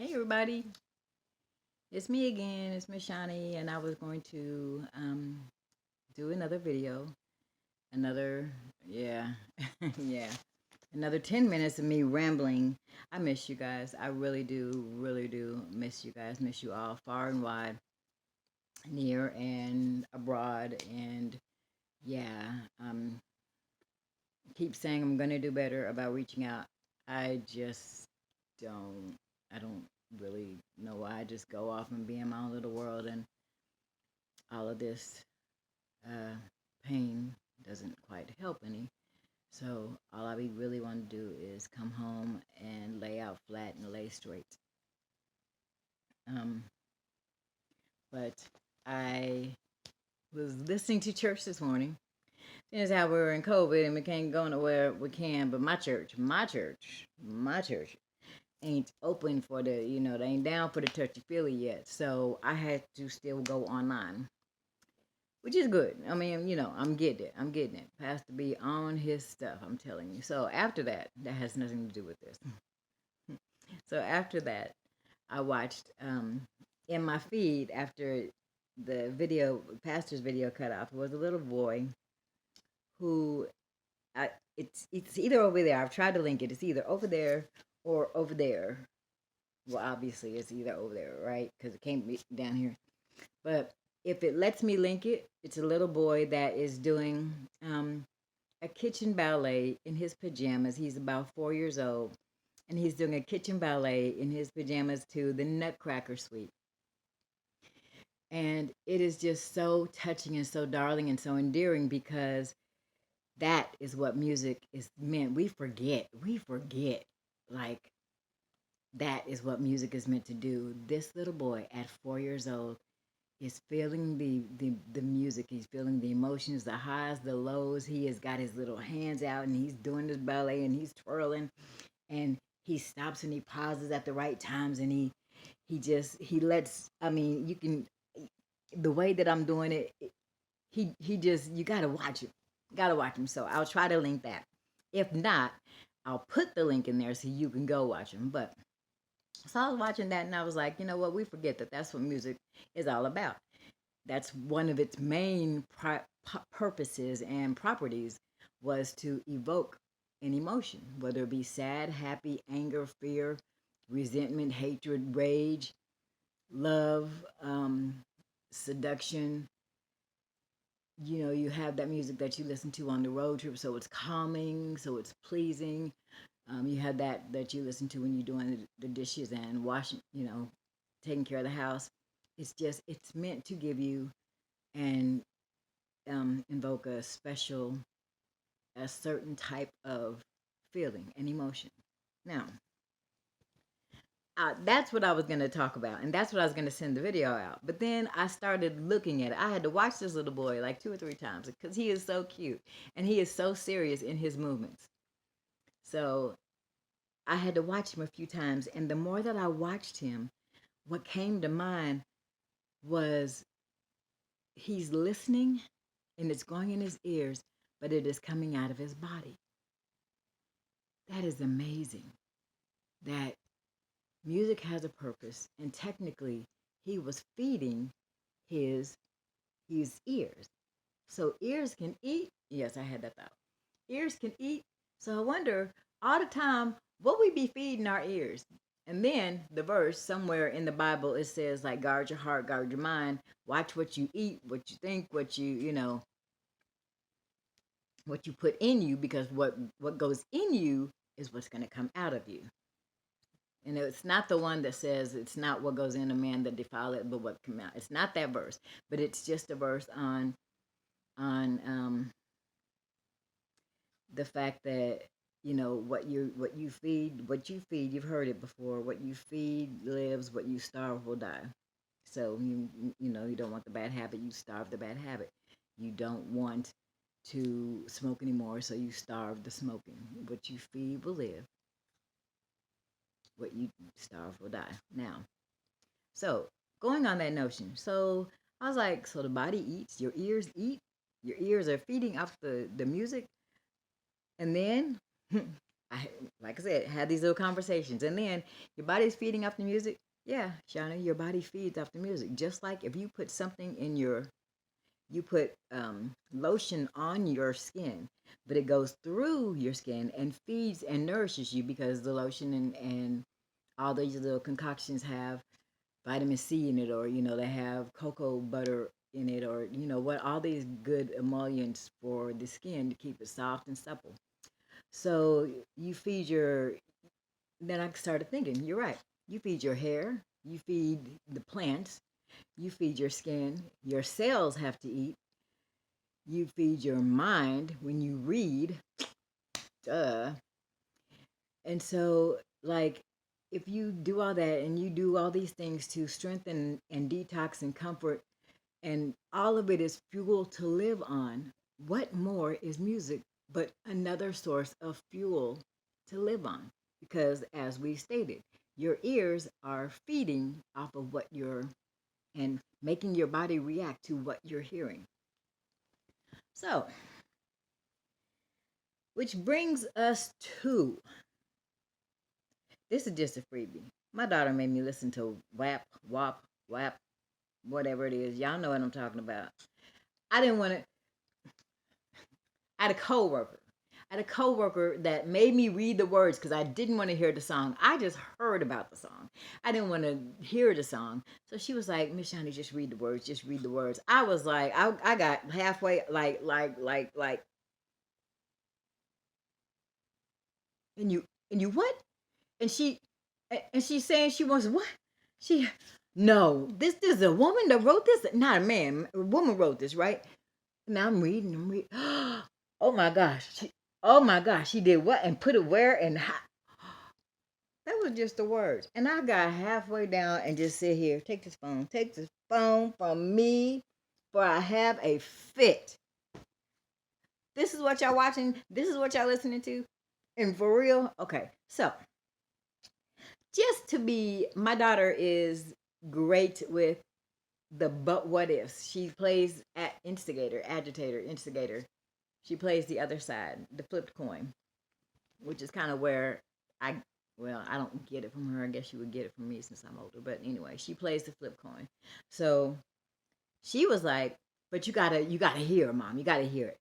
Hey everybody, it's me again. It's Miss Shani, and I was going to do another video. Another, yeah, yeah, another 10 minutes of me rambling. I miss you guys. I really do miss you guys. Miss you all, far and wide, near and abroad, and yeah. Keep saying I'm gonna do better about reaching out. I just don't. I don't really know why. I just go off and be in my own little world and all of this uh, pain doesn't quite help any. So all I really want to do is come home and lay out flat and lay straight. Um, but I was listening to church this morning. Seeing how we're in COVID and we can't go nowhere we can, but my church ain't open for they ain't down for the touchy feely yet. So I had to still go online, which is good. I mean, I'm getting it. I'm getting it. Pastor B on his stuff. I'm telling you. So after that, that has nothing to do with this. So after that, I watched in my feed after the video, pastor's video cut off. Was a little boy who, it's either over there. I've tried to link it. It's either over there or over there. Well, obviously it's either over there, right? Because it can't be down here. But if it lets me link it, it's a little boy that is doing a kitchen ballet in his pajamas. He's about 4 years old, and he's doing a kitchen ballet in his pajamas to the Nutcracker Suite. And it is just so touching and so darling and so endearing because that is what music is meant. We forget, like, that is what music is meant to do. This little boy at 4 years old is feeling the music. He's feeling the emotions, the highs, the lows. He has got his little hands out and he's doing his ballet and he's twirling and he stops and he pauses at the right times and he lets. I mean, you can, the way that I'm doing it. He just, you gotta watch it. Gotta watch him. So I'll try to link that. If not, I'll put the link in there so you can go watch him. But so I was watching that and I was like, you know what? We forget that that's what music is all about. That's one of its main purposes and properties, was to evoke an emotion, whether it be sad, happy, anger, fear, resentment, hatred, rage, love, seduction. You have that music that you listen to on the road trip, so it's calming, so it's pleasing. You have that you listen to when you're doing the dishes and washing, taking care of the house. It's meant to give you and invoke a certain type of feeling and emotion. Now, that's what I was going to talk about, and that's what I was going to send the video out. But then I started looking at it. I had to watch this little boy like 2 or 3 times because he is so cute and he is so serious in his movements. So I had to watch him a few times, and the more that I watched him, what came to mind was he's listening and it's going in his ears, but it is coming out of his body. That is amazing. That music has a purpose, and technically, he was feeding his ears. So ears can eat. Yes, I had that thought. Ears can eat. So I wonder all the time what we be feeding our ears. And then the verse somewhere in the Bible, it says, like, guard your heart, guard your mind, watch what you eat, what you think, what you put in you, because what goes in you is what's going to come out of you. And it's not the one that says it's not what goes in a man that defile it, but what come out. It's not that verse, but it's just a verse on the fact that what you feed. You've heard it before. What you feed lives. What you starve will die. So you don't want the bad habit. You starve the bad habit. You don't want to smoke anymore, so you starve the smoking. What you feed will live. What you starve will die. Now, so going on that notion, so I was like, so the body eats, your ears eat, your ears are feeding off the music, and then I like I said, had these little conversations, and then your body's feeding off the music. Yeah, Shauna, your body feeds off the music. Just like if you put something in your, you put lotion on your skin, but it goes through your skin and feeds and nourishes you because the lotion and all these little concoctions have vitamin C in it, or they have cocoa butter in it, or what, all these good emollients for the skin to keep it soft and supple. So you feed your, then I started thinking, you're right. You feed your hair, you feed the plants, you feed your skin, your cells have to eat, you feed your mind when you read, duh. And so, like, if you do all that and you do all these things to strengthen and detox and comfort, and all of it is fuel to live on, what more is music but another source of fuel to live on? Because, as we stated, your ears are feeding off of what you're, and making your body react to what you're hearing. So, which brings us to, this is just a freebie. My daughter made me listen to WAP, WAP, WAP, whatever it is. Y'all know what I'm talking about. I didn't want to. I had a coworker. I had a coworker that made me read the words because I didn't want to hear the song. I just heard about the song. I didn't want to hear the song. So she was like, Miss Shani, just read the words. Just read the words. I was like, I got halfway, like, and you what? And she's saying she wants what? She no, this is a woman that wrote this, not a man. A woman wrote this, right? Now I'm reading. Oh my gosh. Oh my gosh, she did what and put it where and how? That was just the words. And I got halfway down and just sit here. Take this phone from me, for I have a fit. This is what y'all watching. This is what y'all listening to. And for real, okay. So just to be, my daughter is great with the but what ifs. She plays at instigator, agitator, instigator. She plays the other side, the flipped coin, which is kind of where I, well, I don't get it from her. I guess she would get it from me since I'm older. But anyway, she plays the flip coin. So she was like, but you gotta hear it, Mom. You gotta hear it.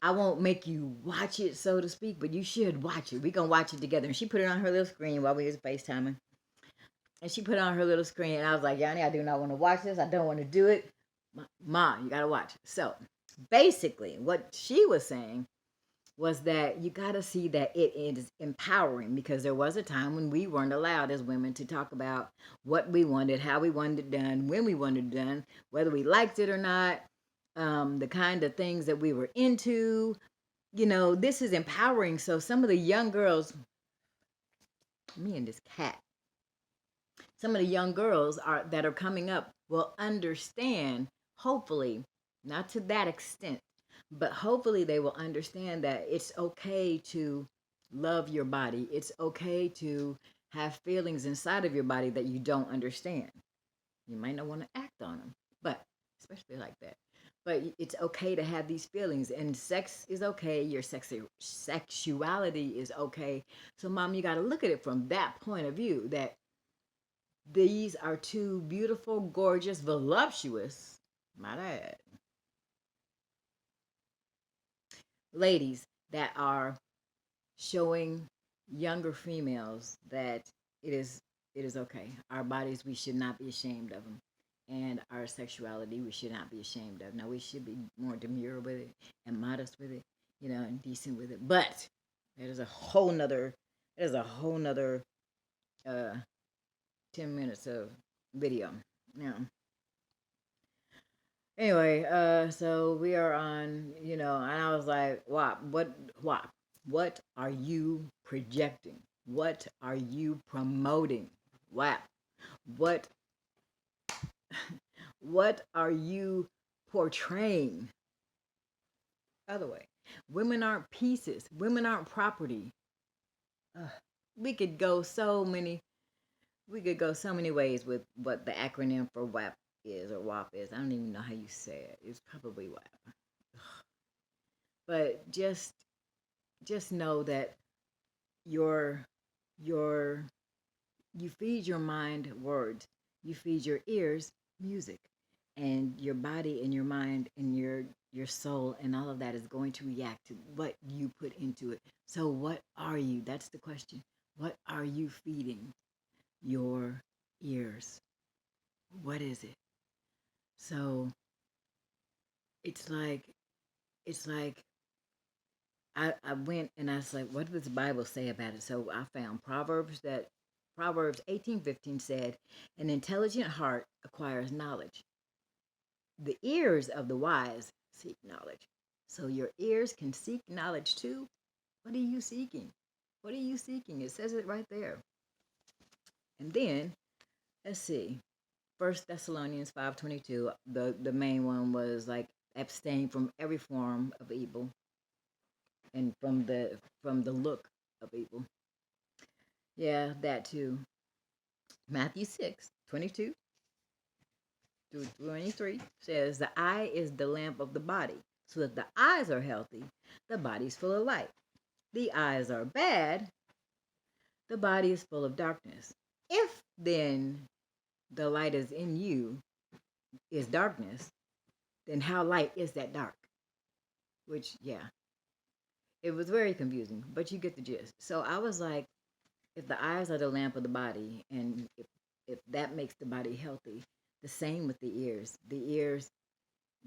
I won't make you watch it, so to speak, but you should watch it. We gonna watch it together. And she put it on her little screen while we was FaceTiming. And she put it on her little screen, and I was like, Yanni, I do not want to watch this. I don't want to do it. Mom, you gotta watch it. So basically, what she was saying was that you got to see that it is empowering, because there was a time when we weren't allowed as women to talk about what we wanted, how we wanted it done, when we wanted it done, whether we liked it or not, the kind of things that we were into. This is empowering. So some of the young girls, me and this cat, some of the young girls that are coming up will understand, hopefully, not to that extent, but hopefully they will understand that it's okay to love your body. It's okay to have feelings inside of your body that you don't understand. You might not want to act on them, but especially like that. But it's okay to have these feelings, and sex is okay. Your sexuality is okay. So, Mom, you got to look at it from that point of view, that these are two beautiful, gorgeous, voluptuous, might I add, ladies that are showing younger females that it is okay. Our bodies, we should not be ashamed of them, and our sexuality, we should not be ashamed of. Now, we should be more demure with it and modest with it, and decent with it. But there's a whole nother, there's a whole nother uh, 10 minutes of video. Now, anyway, so we are on, and I was like, what are you projecting? What are you promoting? Wow. What what are you portraying? Other way. Women aren't pieces. Women aren't property. Ugh. We could go so many ways with what the acronym for WAP is, or WAP is. I don't even know how you say it. It's probably WAP. But just know that your your you feed your mind words, you feed your ears music, and your body and your mind and your soul and all of that is going to react to what you put into it. So what are you? That's the question. What are you feeding your ears? What is it? So it's like it's like I went and I was like, what does the Bible say about it? So I found Proverbs 18:15 said, an intelligent heart acquires knowledge. The ears of the wise seek knowledge. So your ears can seek knowledge too. What are you seeking? What are you seeking? It says it right there. And then let's see. First Thessalonians 5:22. The main one was like abstain from every form of evil and from the look of evil. Yeah, that too. Matthew 6:22 through 23 says, the eye is the lamp of the body. So if the eyes are healthy, the body's full of light. The eyes are bad, the body is full of darkness. If then the light is in you is darkness, then how light is that dark? Which, yeah, it was very confusing, but you get the gist. So I was like, if the eyes are the lamp of the body, and if that makes the body healthy, the same with the ears. The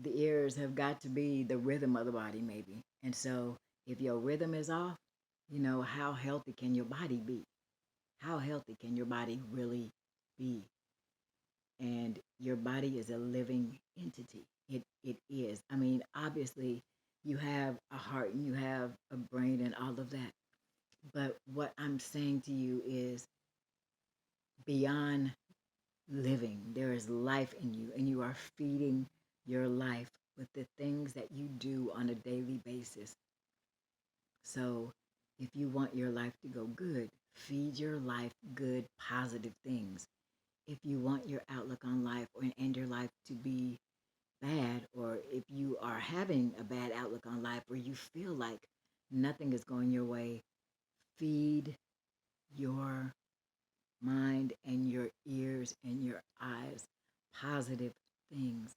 ears have got to be the rhythm of the body, maybe. And so if your rhythm is off, how healthy can your body be? How healthy can your body really be? And your body is a living entity. It is. I mean, obviously, you have a heart and you have a brain and all of that. But what I'm saying to you is beyond living, there is life in you, and you are feeding your life with the things that you do on a daily basis. So, if you want your life to go good, feed your life good, positive things. If you want your outlook on life and your life to be bad, or if you are having a bad outlook on life, or you feel like nothing is going your way, feed your mind and your ears and your eyes positive things.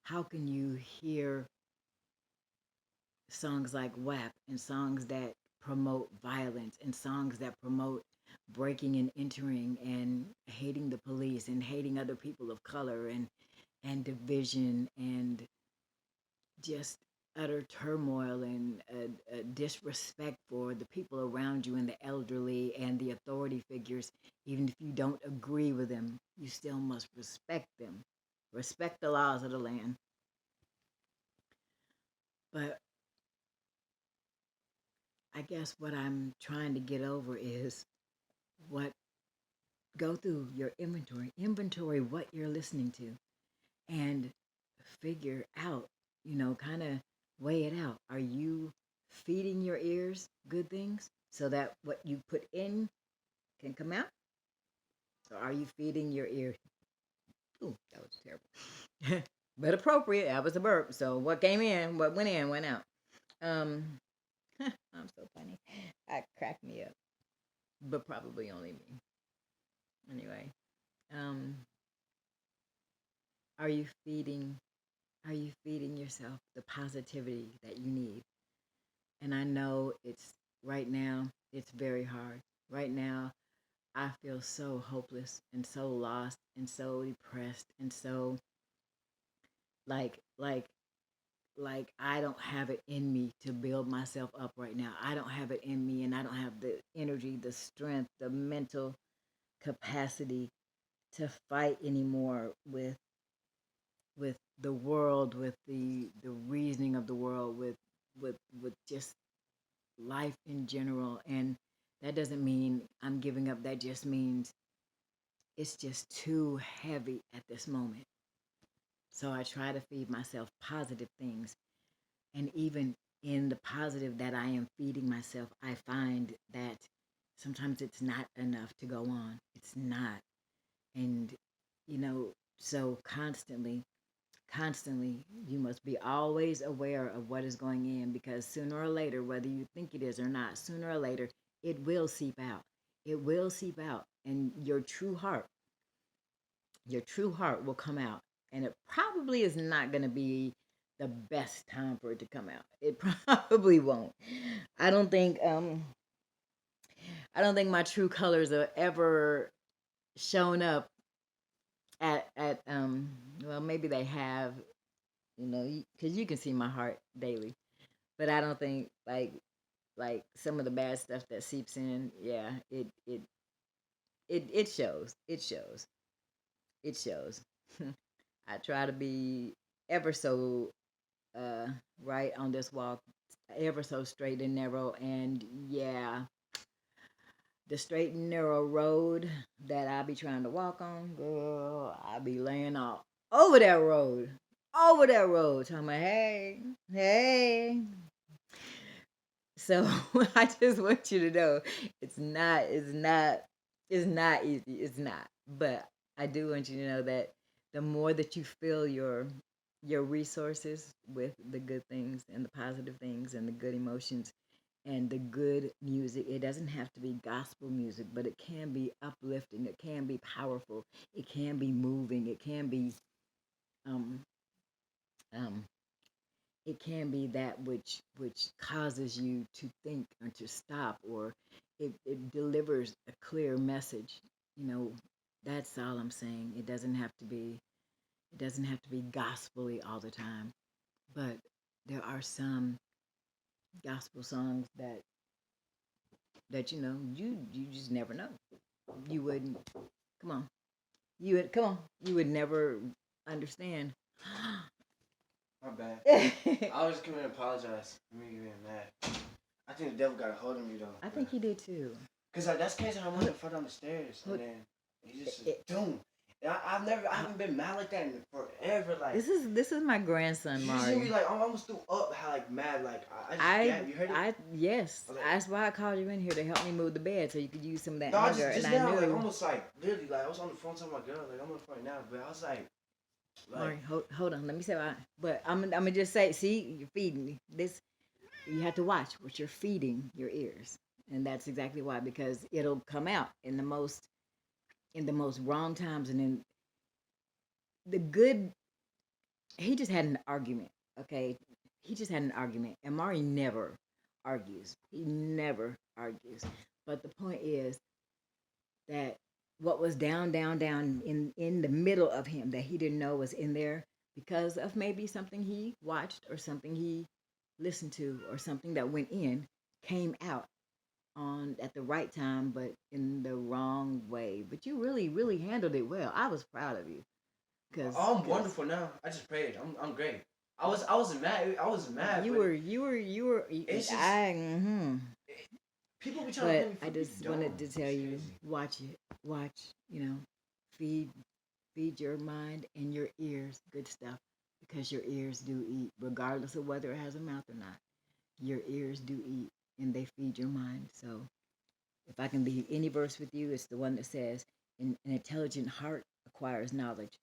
How can you hear songs like WAP and songs that promote violence and songs that promote breaking and entering and hating the police and hating other people of color and division and just utter turmoil and disrespect for the people around you and the elderly and the authority figures? Even if you don't agree with them, you still must respect them. Respect the laws of the land. But I guess what I'm trying to get over is what go through your inventory what you're listening to, and figure out, kind of weigh it out. Are you feeding your ears good things so that what you put in can come out? Or are you feeding your ears? Ooh, that was terrible. But appropriate. That was a burp. So what came in, what went in, went out. Um, I'm so funny. That cracked me up. But probably only me. Anyway, um, are you feeding are you feeding yourself the positivity that you need? And I know it's right now, it's very hard. Right now, I feel so hopeless and so lost and so depressed and so like like like I don't have it in me to build myself up right now. I don't have it in me, and I don't have the energy, the strength, the mental capacity to fight anymore with the world, with the reasoning of the world, with just life in general. And that doesn't mean I'm giving up. That just means it's just too heavy at this moment. So I try to feed myself positive things. And even in the positive that I am feeding myself, I find that sometimes it's not enough to go on. It's not. And, so constantly, you must be always aware of what is going in, because sooner or later, whether you think it is or not, sooner or later, it will seep out. It will seep out, and your true heart will come out, and it probably is not going to be the best time for it to come out. It probably won't. I don't think I don't think my true colors are ever shown up at well, maybe they have, because you can see my heart daily, but I don't think like some of the bad stuff that seeps in. Yeah, it shows. It shows. It shows. I try to be ever so right on this walk, ever so straight and narrow, and yeah, the straight and narrow road that I be trying to walk on, girl, I be laying off over that road, talking about, hey, hey. So I just want you to know, it's not easy. It's not. But I do want you to know that the more that you fill your resources with the good things and the positive things and the good emotions and the good music. It doesn't have to be gospel music, but it can be uplifting. It can be powerful. It can be moving. Um, um, it can be that which causes you to think or to stop, or it delivers a clear message. You know, that's all I'm saying. It doesn't have to be gospelly all the time, but there are some gospel songs that you just never know. You wouldn't come on. You would never understand. My bad. I was just coming to apologize for me getting mad. I think the devil got a hold of me though. I think he did too. Cause that's the case how I went to fall down the stairs and then he just doom. I haven't been mad like that in forever. Like this is my grandson, Mari. You see me like I almost threw up, how like mad, like you heard it? Yes, like, that's why I called you in here to help me move the bed so you could use some of that no, anger. Just now, like almost like literally, like I was on the phone talking to my girl, like I'm on the phone right now, but I was like. Mari, hold on. Let me say why. But I'm gonna just say, see, you're feeding me. This you have to watch what you're feeding your ears, and that's exactly why, because it'll come out in the most wrong times, and in the good. He just had an argument. Okay, he just had an argument, and Mari never argues. He never argues. But the point is that what was down in the middle of him that he didn't know was in there because of maybe something he watched or something he listened to or something that went in came out on at the right time but in the wrong way. But you really handled it well. I was proud of you. I'm wonderful now. I just prayed. I'm great. I wasn't mad. I wasn't mad. You were. It's just, people be trying to. But I just wanted to tell you, watch it. Watch. Feed your mind and your ears good stuff, because your ears do eat, regardless of whether it has a mouth or not. Your ears do eat, and they feed your mind. So, if I can leave any verse with you, it's the one that says, "An intelligent heart acquires knowledge,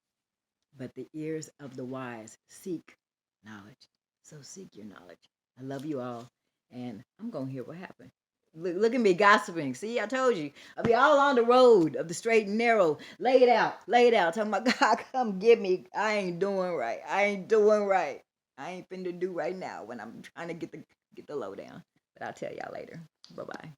but the ears of the wise seek knowledge." So seek your knowledge. I love you all, and I'm going to hear what happened. Look at me gossiping. See, I told you. I'll be all on the road of the straight and narrow. Lay it out. Talking about, God, come get me. I ain't doing right. I ain't finna do right now when I'm trying to get the lowdown. But I'll tell y'all later. Bye-bye.